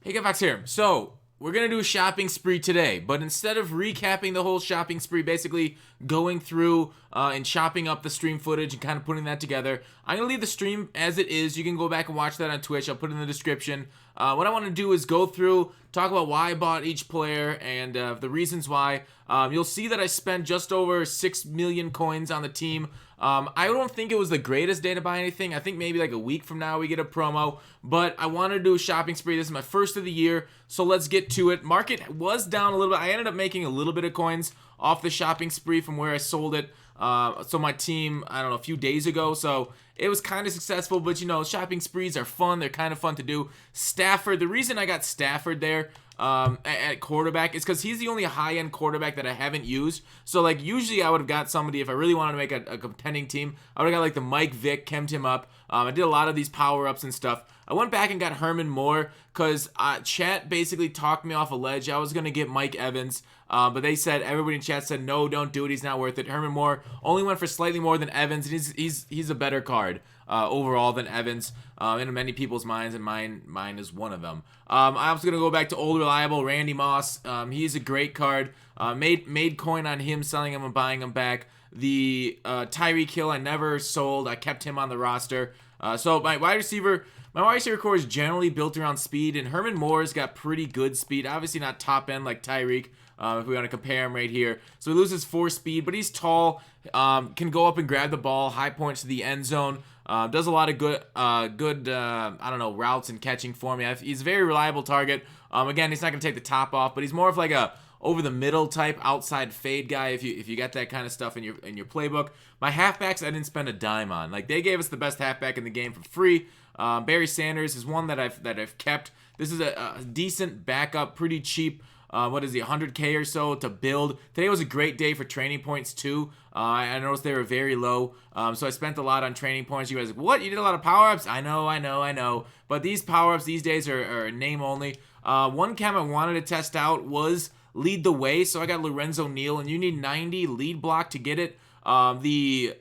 Hey, Fox here. So, we're going to do a shopping spree today, but instead of recapping the whole shopping spree, basically going through and chopping up the stream footage and kind of putting that together, I'm going to leave the stream as it is. You can go back and watch that on Twitch. I'll put it in the description. What I want to do is go through, talk about why I bought each player and the reasons why. You'll see that I spent just over 6 million coins on the team. I don't think it was the greatest day to buy anything. I think maybe like a week from now we get a promo, but I wanted to do a shopping spree. This is my first of the year, so let's get to it. Market was down a little bit. I ended up making a little bit of coins off the shopping spree from where I sold it. So my team, I don't know, a few days ago, so it was kind of successful, but you know, shopping sprees are fun. They're kind of fun to do. Stafford, the reason I got Stafford there at quarterback is because he's the only high-end quarterback that I haven't used. So like usually I would have got somebody, if I really wanted to make a contending team, I would have got like the Mike Vick, chemed him up. I did a lot of these power-ups and stuff. I went back and got Herman Moore because chat basically talked me off a ledge. I was going to get Mike Evans, but they said, everybody in chat said, no, don't do it. He's not worth it. Herman Moore only went for slightly more than Evans, and he's a better card overall than Evans in many people's minds, and mine is one of them. I'm also going to go back to old reliable Randy Moss. He's a great card. Made coin on him, selling him and buying him back. The Tyreek Hill I never sold. I kept him on the roster. So my wide receiver core is generally built around speed, and Herman Moore's got pretty good speed. Obviously not top end like Tyreek, if we want to compare him right here. So he loses 4 speed, but he's tall, can go up and grab the ball, high points to the end zone, does a lot of good I don't know, routes and catching for me. He's a very reliable target. Again, he's not going to take the top off, but he's more of like a over the middle type outside fade guy if you got that kind of stuff in your playbook. My halfbacks I didn't spend a dime on. Like, they gave us the best halfback in the game for free. Barry Sanders is one that I've kept. This is a decent backup, pretty cheap. What is he, 100K or so to build. Today was a great day for training points too. I noticed they were very low, so I spent a lot on training points. You guys are like, what? You did a lot of power-ups? I know. But these power-ups these days are name only. One cam I wanted to test out was lead the way, so I got Lorenzo Neal, and you need 90 lead block to get it. The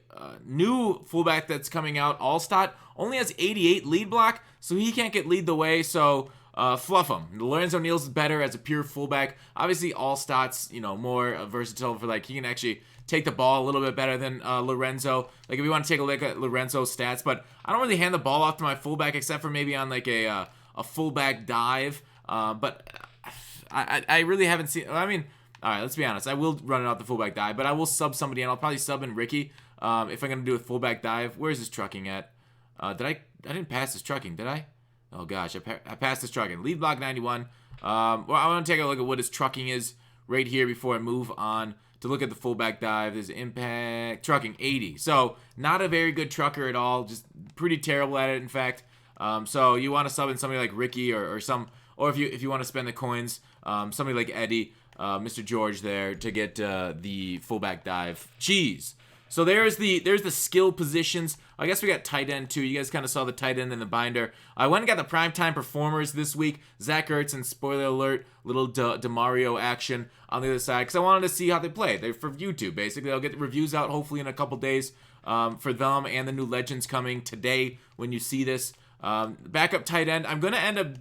new fullback that's coming out, Allstott, only has 88 lead block, so he can't get lead the way, so fluff him. Lorenzo Neal's better as a pure fullback. Obviously, Allstott's, more versatile for, like, he can actually take the ball a little bit better than Lorenzo. Like, if you want to take a look at Lorenzo's stats, but I don't really hand the ball off to my fullback except for maybe on, like, a fullback dive, but I really haven't seen. I mean, all right, let's be honest. I will run it out the fullback dive, but I will sub somebody, and I'll probably sub in Ricky if I'm gonna do a fullback dive. Where's his trucking at? I didn't pass his trucking, did I? Oh gosh, I passed his trucking. Lead block 91. Well, I want to take a look at what his trucking is right here before I move on to look at the fullback dive. There's impact trucking 80. So not a very good trucker at all. Just pretty terrible at it, in fact. So you want to sub in somebody like Ricky or if you want to spend the coins, somebody like Eddie, Mr. George there to get the fullback dive. Cheese. So there's the skill positions. I guess we got tight end too. You guys kind of saw the tight end in the binder. I went and got the primetime performers this week. Zach Ertz and, spoiler alert, little DeMario action on the other side because I wanted to see how they play. They're for YouTube, basically. I'll get the reviews out hopefully in a couple days for them and the new legends coming today when you see this. Backup tight end, I'm gonna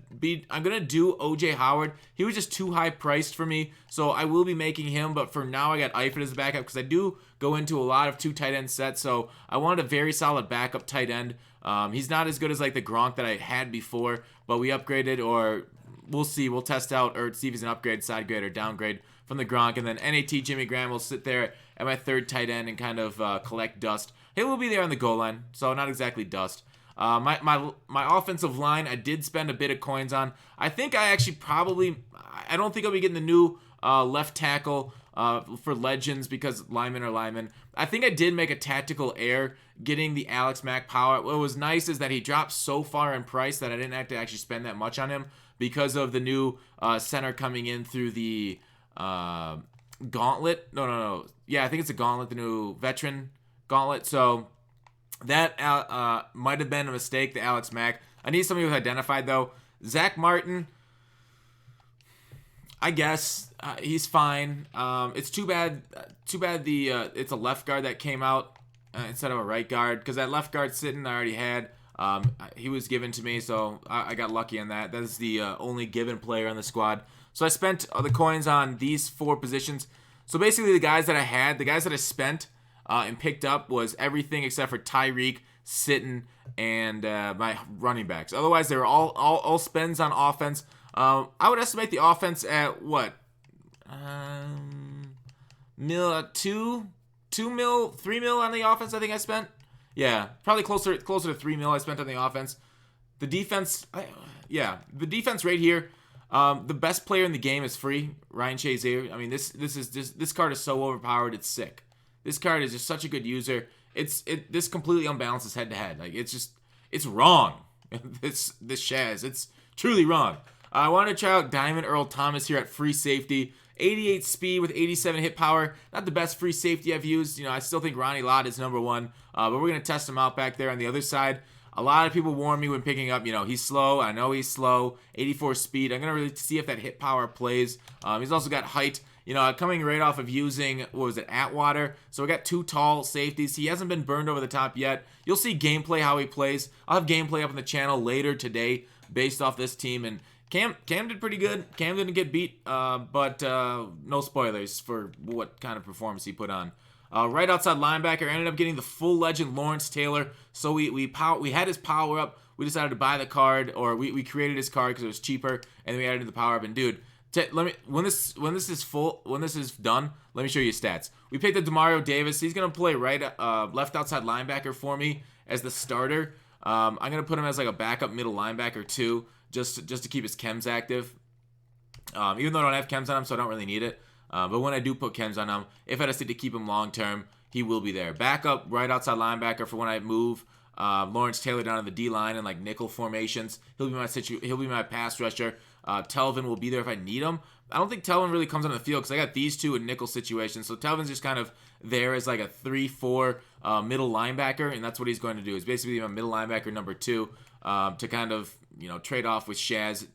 do OJ Howard. He was just too high priced for me, so I will be making him, but for now I got Eifert as a backup because I do go into a lot of 2 tight end sets, so I wanted a very solid backup tight end. He's not as good as like the Gronk that I had before, but we upgraded, or we'll see. We'll test out or see if he's an upgrade, side grade, or downgrade from the Gronk, and then NAT Jimmy Graham will sit there at my 3rd tight end and kind of collect dust. He will be there on the goal line, so not exactly dust. My offensive line, I did spend a bit of coins on. I think I actually I don't think I'll be getting the new left tackle for Legends because linemen are linemen. I think I did make a tactical error getting the Alex Mack power. What was nice is that he dropped so far in price that I didn't have to actually spend that much on him because of the new center coming in through the gauntlet. No. Yeah, I think it's a gauntlet, the new veteran gauntlet. So that might have been a mistake, the Alex Mack. I need somebody who's identified, though. Zach Martin, I guess he's fine. It's too bad it's a left guard that came out instead of a right guard, because that left guard sitting I already had. He was given to me, so I got lucky on that. That is the only given player on the squad. So I spent the coins on these 4 positions. So basically the guys that I spent and picked up was everything except for Tyreek, Sitton, and my running backs. Otherwise, they were all spends on offense. I would estimate the offense at what? Two mil, 3 mil on the offense. I think I spent. Yeah, probably closer to 3 mil I spent on the offense. The defense, the defense right here. The best player in the game is free, Ryan Shazier. I mean, this card is so overpowered, it's sick. This card is just such a good user. This completely unbalances head to head. Like it's wrong. this Shaz, it's truly wrong. I want to try out Diamond Earl Thomas here at free safety. 88 speed with 87 hit power. Not the best free safety I've used. I still think Ronnie Lott is number 1. But we're going to test him out back there on the other side. A lot of people warn me when picking up, he's slow. I know he's slow. 84 speed. I'm going to really see if that hit power plays. He's also got height. Coming right off of using, Atwater. So we got 2 tall safeties. He hasn't been burned over the top yet. You'll see gameplay how he plays. I'll have gameplay up on the channel later today based off this team. And Cam did pretty good. Cam didn't get beat, but no spoilers for what kind of performance he put on. Right outside linebacker, ended up getting the full legend Lawrence Taylor. So we had his power up. We decided to buy the card, or we created his card because it was cheaper, and then we added in the power up. And dude, when this is done, let me show you his stats. We picked up Demario Davis. He's gonna play left outside linebacker for me as the starter. I'm gonna put him as like a backup middle linebacker too, just to keep his chems active. Even though I don't have chems on him, so I don't really need it. But when I do put chems on him, if I decide to keep him long term, he will be there. Backup right outside linebacker for when I move Lawrence Taylor down to the D line and like nickel formations. He'll be my pass rusher. Telvin will be there if I need him. I don't think Telvin really comes on the field because I got these 2 in nickel situations. So Telvin's just kind of there as like a 3-4 middle linebacker, and that's what he's going to do. He's basically my middle linebacker number 2 to kind of trade off with Shaz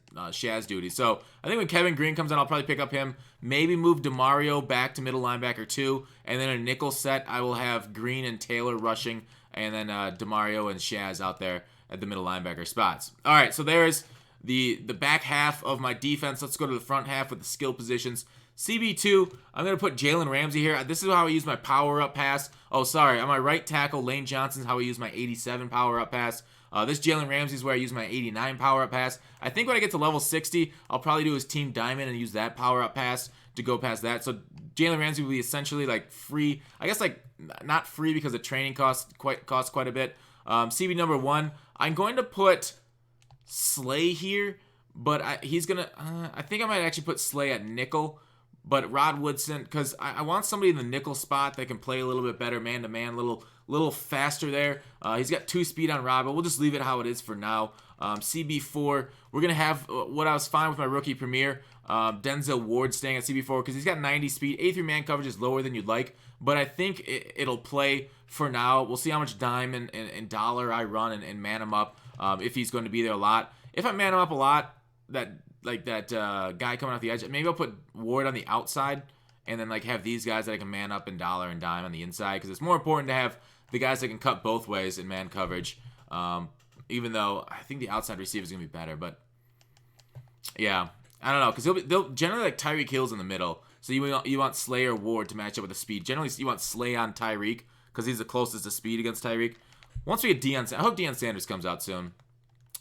duty. So I think when Kevin Green comes in, I'll probably pick up him. Maybe move Demario back to middle linebacker 2, and then a nickel set I will have Green and Taylor rushing, and then Demario and Shaz out there at the middle linebacker spots. All right, so there's the back half of my defense. Let's go to the front half with the skill positions. CB2, I'm going to put Jalen Ramsey here. This is how I use my power-up pass. Oh, sorry. On my right tackle, Lane Johnson's how I use my 87 power-up pass. This Jalen Ramsey is where I use my 89 power-up pass. I think when I get to level 60, I'll probably do his Team Diamond and use that power-up pass to go past that. So Jalen Ramsey will be essentially like free. I guess like not free because the training costs quite a bit. CB number 1, I'm going to put Slay here, but I think I might actually put Slay at nickel. But Rod Woodson, because I want somebody in the nickel spot that can play a little bit better man-to-man, little faster there. He's got 2 speed on Rod, but we'll just leave it how it is for now. CB4, we're going to have what I was fine with my rookie premier, Denzel Ward staying at CB4 because he's got 90 speed. 83 man coverage is lower than you'd like, but I think it'll play for now. We'll see how much dime and dollar I run and man him up if he's going to be there a lot. If I man him up a lot, that guy coming off the edge, maybe I'll put Ward on the outside and then like have these guys that I can man up and dollar and dime on the inside because it's more important to have the guys that can cut both ways in man coverage. Even though I think the outside receiver is gonna be better, but yeah, I don't know because they'll generally like Tyreek Hill's in the middle, so you want Slay or Ward to match up with the speed. Generally, you want Slay on Tyreek because he's the closest to speed against Tyreek. Once we get I hope Deion Sanders comes out soon.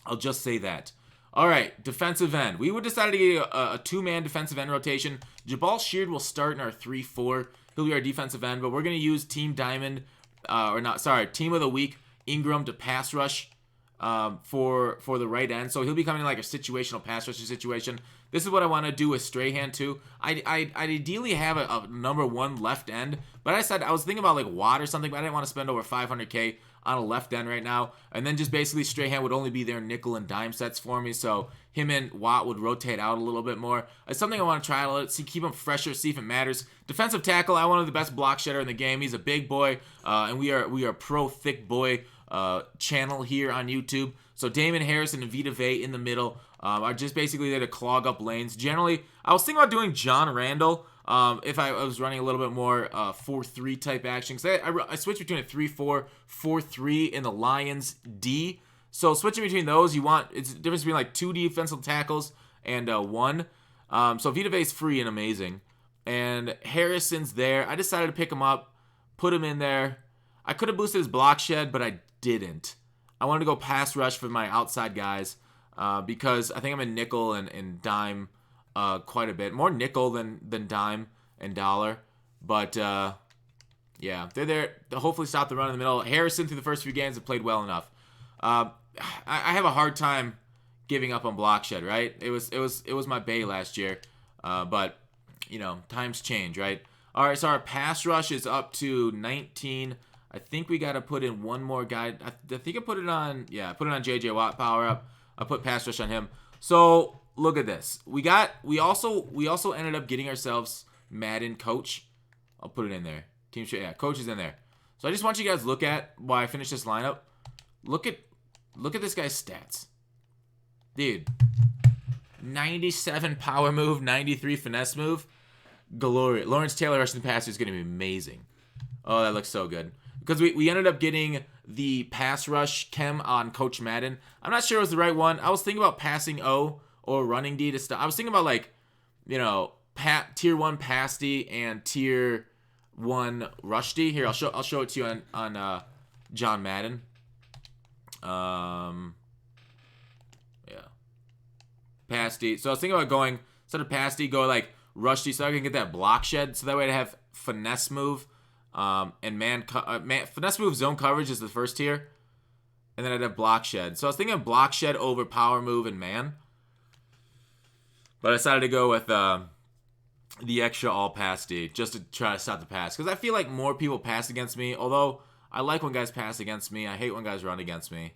I'll just say that. All right, defensive end. We would decide to get a 2-man defensive end rotation. Jabal Sheard will start in our 3-4. He'll be our defensive end, but we're going to use Team Diamond, Team of the Week, Ingram to pass rush for the right end. So he'll be coming in like a situational pass rusher situation. This is what I want to do with Strahan too. I'd ideally have a number 1 left end, but I was thinking about like Watt or something, but I didn't want to spend over $500K on a left end right now. And then just basically Strahan would only be there nickel and dime sets for me, so him and Watt would rotate out a little bit more. It's something I want to try to keep him fresher, see if it matters. Defensive tackle, I wanted the best block shedder in the game. He's a big boy, and we are pro thick boy channel here on YouTube. So Damon Harrison and Vita Vea in the middle are just basically there to clog up lanes. Generally, I was thinking about doing John Randall if I was running a little bit more 4-3 type action. Because I switched between a 3-4, 4-3 in the Lions D. So switching between those, it's the difference between like 2 defensive tackles and 1. So Vita Vea's free and amazing. And Harrison's there. I decided to pick him up, put him in there. I could have boosted his block shed, but I didn't. I wanted to go pass rush for my outside guys because I think I'm in nickel and dime quite a bit. More nickel than dime and dollar. But, yeah, they're there to hopefully stop the run in the middle. Harrison, through the first few games, have played well enough. I have a hard time giving up on block shed, right? It was my bay last year. But, you know, times change, right? All right, so our pass rush is up to 19. I think we got to put in one more guy. I think I put it on, yeah, I put it on J.J. Watt power up. I put pass rush on him. So look at this. We also ended up getting ourselves Madden coach. I'll put it in there. Team shit, yeah, coach is in there. So I just want you guys to look at while I finish this lineup. Look at this guy's stats, dude. 97 power move, 93 finesse move. Glorious. Lawrence Taylor rushing the passer is going to be amazing. Oh, that looks so good. Because we ended up getting the pass rush chem on Coach Madden. I'm not sure it was the right one. I was thinking about passing O or running D to stop. I was thinking about, like, you know, tier 1 pass D and tier 1 rush D. Here, I'll show it to you on John Madden. Yeah. Pass D. So I was thinking about going, instead of pass D, go like rush D so I can get that block shed. So that way I'd have finesse move. And finesse move zone coverage is the first tier. And then I'd have block shed. So I was thinking of block shed over power move and man. But I decided to go with the extra all pass D just to try to stop the pass. Because I feel like more people pass against me. Although I like when guys pass against me. I hate when guys run against me.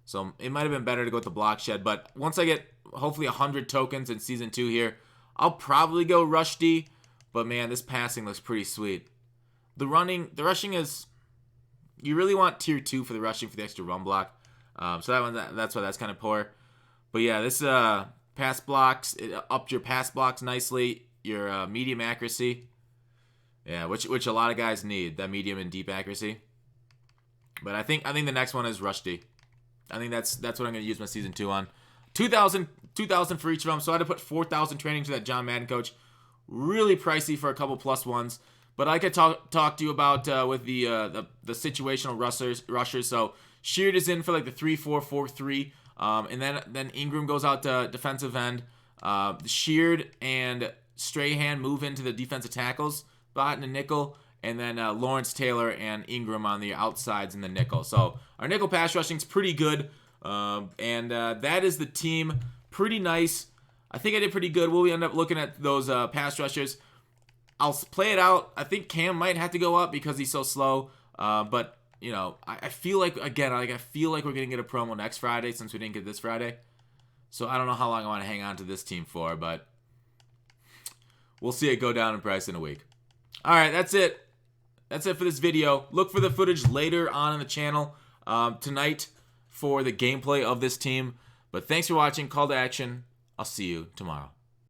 So it might have been better to go with the block shed. But once I get hopefully 100 tokens in Season 2 here, I'll probably go rush D. But man, this passing looks pretty sweet. The rushing is, you really want tier 2 for the rushing for the extra run block. So that's why that's kind of poor. But yeah, this pass blocks, it upped your pass blocks nicely, your medium accuracy. Yeah, which a lot of guys need, that medium and deep accuracy. But I think the next one is rush D. I think that's what I'm going to use my Season 2 on. 2,000 for each of them. So I had to put 4,000 training to that John Madden coach. Really pricey for a couple plus ones. But I could talk to you about with the situational rushers. So Sheard is in for like the 3-4-4-3, and then Ingram goes out to defensive end. Sheard and Strahan move into the defensive tackles spot in the nickel, and then Lawrence Taylor and Ingram on the outsides in the nickel. So our nickel pass rushing is pretty good, and that is the team. Pretty nice. I think I did pretty good. We'll end up looking at those pass rushers. I'll play it out. I think Cam might have to go up because he's so slow. But, you know, I feel like, again, I feel like we're going to get a promo next Friday since we didn't get this Friday. So I don't know how long I want to hang on to this team for, but we'll see it go down in price in a week. All right, that's it. That's it for this video. Look for the footage later on in the channel tonight for the gameplay of this team. But thanks for watching. Call to action. I'll see you tomorrow.